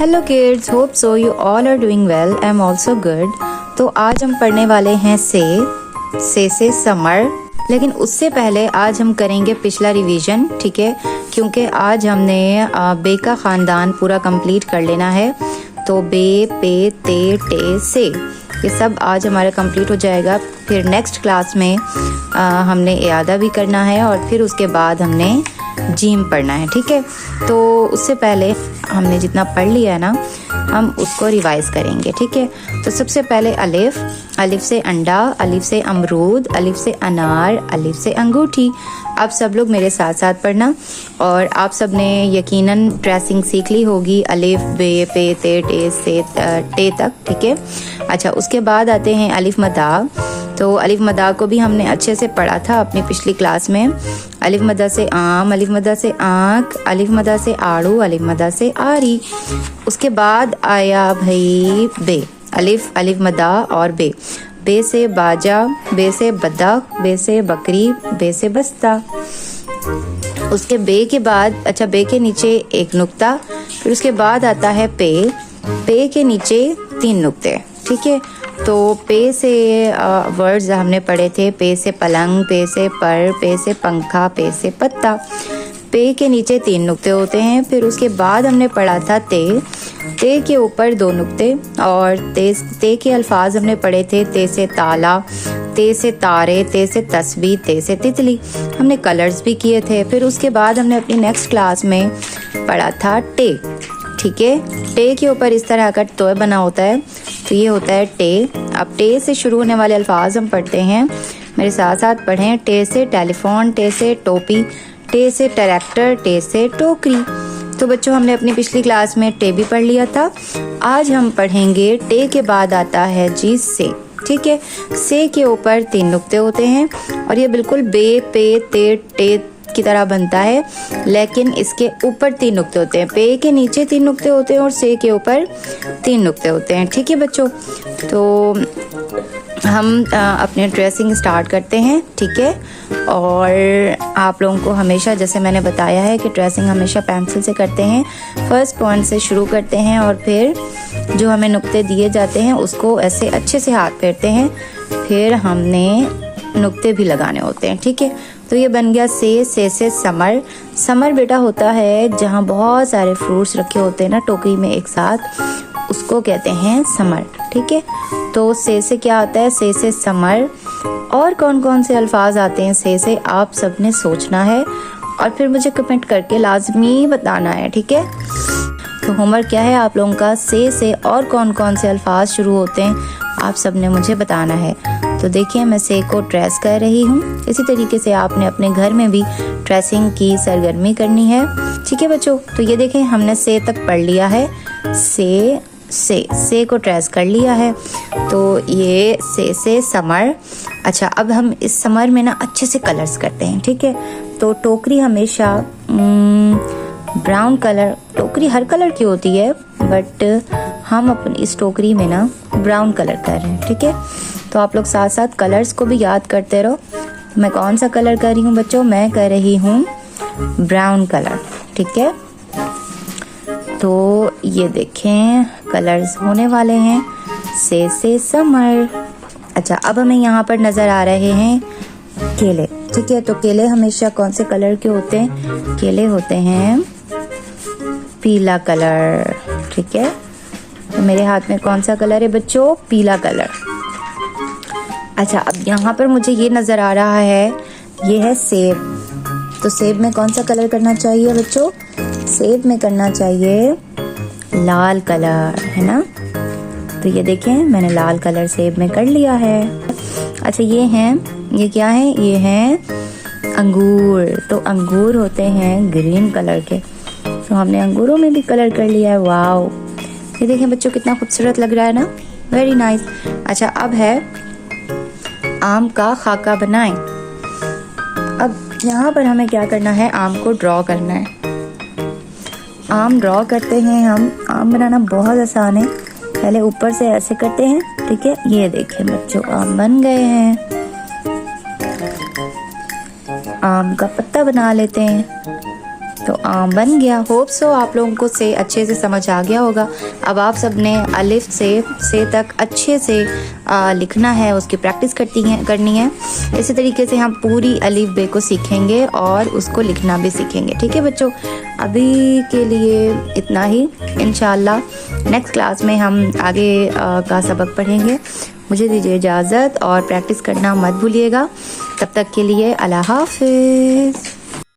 Hello kids, hope so you all are doing well. I am also good. तो आज हम पढ़ने वाले हैं से समर, लेकिन उससे पहले आज हम करेंगे पिछला रिवीजन, ठीक है, क्योंकि आज हमने बे का ख़ानदान पूरा कंप्लीट कर लेना है। तो बे, पे, ते, टे, से, ये सब आज हमारा कंप्लीट हो जाएगा। फिर नेक्स्ट क्लास में हमने इयादा भी करना है और फिर उसके बाद हमने जीम पढ़ना है, ठीक है। तो उससे पहले हमने जितना पढ़ लिया है ना, हम उसको रिवाइज करेंगे, ठीक है। तो सबसे पहले अलिफ, अलिफ से अंडा, अलिफ से अमरूद, अलिफ से अनार, अलिफ से अंगूठी। आप सब लोग मेरे साथ साथ पढ़ना। और आप सब ने यकीनन ट्रेसिंग सीख ली होगी, अलिफ, बे, पे, ते, टे से टे तक, ठीक है। अच्छा, उसके बाद आते हैं अलिफ मदा। तो अलिफ मदा को भी हमने अच्छे से पढ़ा था अपनी पिछली क्लास में। अलिफ मदा से आम, अलिफ मदा से आँख, अलिफ मदा से आड़ू, अलिफ मदा से आरी। उसके बाद आया भाई बे, अलिफ, अलिफ मदा और बे। बे से बाजा, बे से बदक, बे से बकरी, बे से बस्ता। उसके बे के बाद, अच्छा, बे के नीचे एक नुक्ता, फिर उसके बाद आता है पे। पे के नीचे 3 नुक्ते, ठीक है। तो पे से वर्ड्स हमने पढ़े थे, पे से पलंग, पे से पर, पे से पंखा, पे से पत्ता। पे के नीचे 3 नुक्ते होते हैं। फिर उसके बाद हमने पढ़ा था ते के ऊपर 2 नुक्ते। और ते के अल्फाज हमने पढ़े थे, ते से ताला, ते से तारे, ते से तस्वीर, ते से तितली। हमने कलर्स भी किए थे। फिर उसके बाद हमने अपनी नेक्स्ट क्लास में पढ़ा था टे, ठीक है। टे के ऊपर इस तरह का टॉय बना होता है, तो ये होता है टे। अब टे से शुरू होने वाले अल्फाज हम पढ़ते हैं, मेरे साथ साथ पढ़ें। टे से टेलीफोन, टे से टोपी, टे से ट्रैक्टर, टे से टोकरी। तो बच्चों, हमने अपनी पिछली क्लास में टे भी पढ़ लिया था। आज हम पढ़ेंगे टे के बाद आता है जी से, ठीक है। से के ऊपर 3 नुक्ते होते हैं और ये बिल्कुल बे, पे, ते, टे की तरह बनता है, लेकिन इसके ऊपर 3 नुक्ते होते हैं। पे के नीचे 3 नुक्ते होते हैं और से के ऊपर 3 नुक्ते होते हैं, ठीक है बच्चों। तो हम अपने ड्रेसिंग स्टार्ट करते हैं, ठीक है। और आप लोगों को हमेशा, जैसे मैंने बताया है कि ड्रेसिंग हमेशा पेंसिल से करते हैं। फर्स्ट पॉइंट से शुरू करते हैं और फिर जो हमें नुक्ते दिए जाते हैं उसको ऐसे अच्छे से हाथ फेरते हैं, फिर हमने नुक्ते भी लगाने होते हैं, ठीक है। तो ये बन गया से समर। समर बेटा होता है जहाँ बहुत सारे फ्रूट्स रखे होते हैं ना टोकरी में एक साथ, उसको कहते हैं समर, ठीक है। तो से क्या आता है, से समर। और कौन कौन से अल्फाज आते हैं से आप सब ने सोचना है और फिर मुझे कमेंट करके लाजमी बताना है, ठीक है। तो होमवर्क क्या है आप लोगों का, से और कौन कौन से अल्फाज शुरू होते हैं आप सब ने मुझे बताना है। तो देखिए, मैं से को ट्रेस कर रही हूँ। इसी तरीके से आपने अपने घर में भी ट्रेसिंग की सरगर्मी करनी है, ठीक है बच्चों। तो ये देखें, हमने से तक पढ़ लिया है। से को ट्रेस कर लिया है। तो ये से समर। अच्छा, अब हम इस समर में ना अच्छे से कलर्स करते हैं, ठीक है। तो टोकरी हमेशा ब्राउन कलर, टोकरी हर कलर की होती है, बट हम अपनी इस टोकरी में ना ब्राउन कलर कर रहे हैं, ठीक है। तो आप लोग साथ साथ कलर्स को भी याद करते रहो। मैं कौन सा कलर कर रही हूँ बच्चों, मैं कर रही हूँ ब्राउन कलर, ठीक है। तो ये देखें, कलर्स होने वाले हैं से समर। अच्छा, अब हमें यहाँ पर नजर आ रहे हैं केले, ठीक है। तो केले हमेशा कौन से कलर के होते हैं, केले होते हैं पीला कलर, ठीक है। तो मेरे हाथ में कौन सा कलर है बच्चों, पीला कलर। अच्छा, अब यहाँ पर मुझे ये नजर आ रहा है, ये है सेब। तो सेब में कौन सा कलर करना चाहिए बच्चों, सेब में करना चाहिए लाल कलर, है ना। तो ये देखें, मैंने लाल कलर सेब में कर लिया है। अच्छा, ये क्या है, ये हैं अंगूर। तो अंगूर होते हैं ग्रीन कलर के, तो हमने अंगूरों में भी कलर कर लिया है। वाओ, ये देखें बच्चों, कितना खूबसूरत लग रहा है ना, वेरी नाइस। अच्छा, अब है आम का खाका बनाएं। अब यहाँ पर हमें क्या करना है, आम को ड्रॉ करना है। आम ड्रॉ करते हैं हम। आम बनाना बहुत आसान है, पहले ऊपर से ऐसे करते हैं, ठीक है। ये देखें बच्चों, आम बन गए हैं। आम का पत्ता बना लेते हैं, तो बन गया। होप सो आप लोगों को से अच्छे से समझ आ गया होगा। अब आप सब ने अलिफ से तक अच्छे से लिखना है, उसकी प्रैक्टिस करनी है। इसी तरीके से हम पूरी अलिफ बे को सीखेंगे और उसको लिखना भी सीखेंगे। ठीक है बच्चों, अभी के लिए इतना ही। इंशाल्लाह नेक्स्ट क्लास में हम आगे का सबक पढ़ेंगे। मुझे दीजिए इजाज़त और प्रैक्टिस करना मत भूलिएगा। तब तक के लिए अल्लाह हाफ़िज़।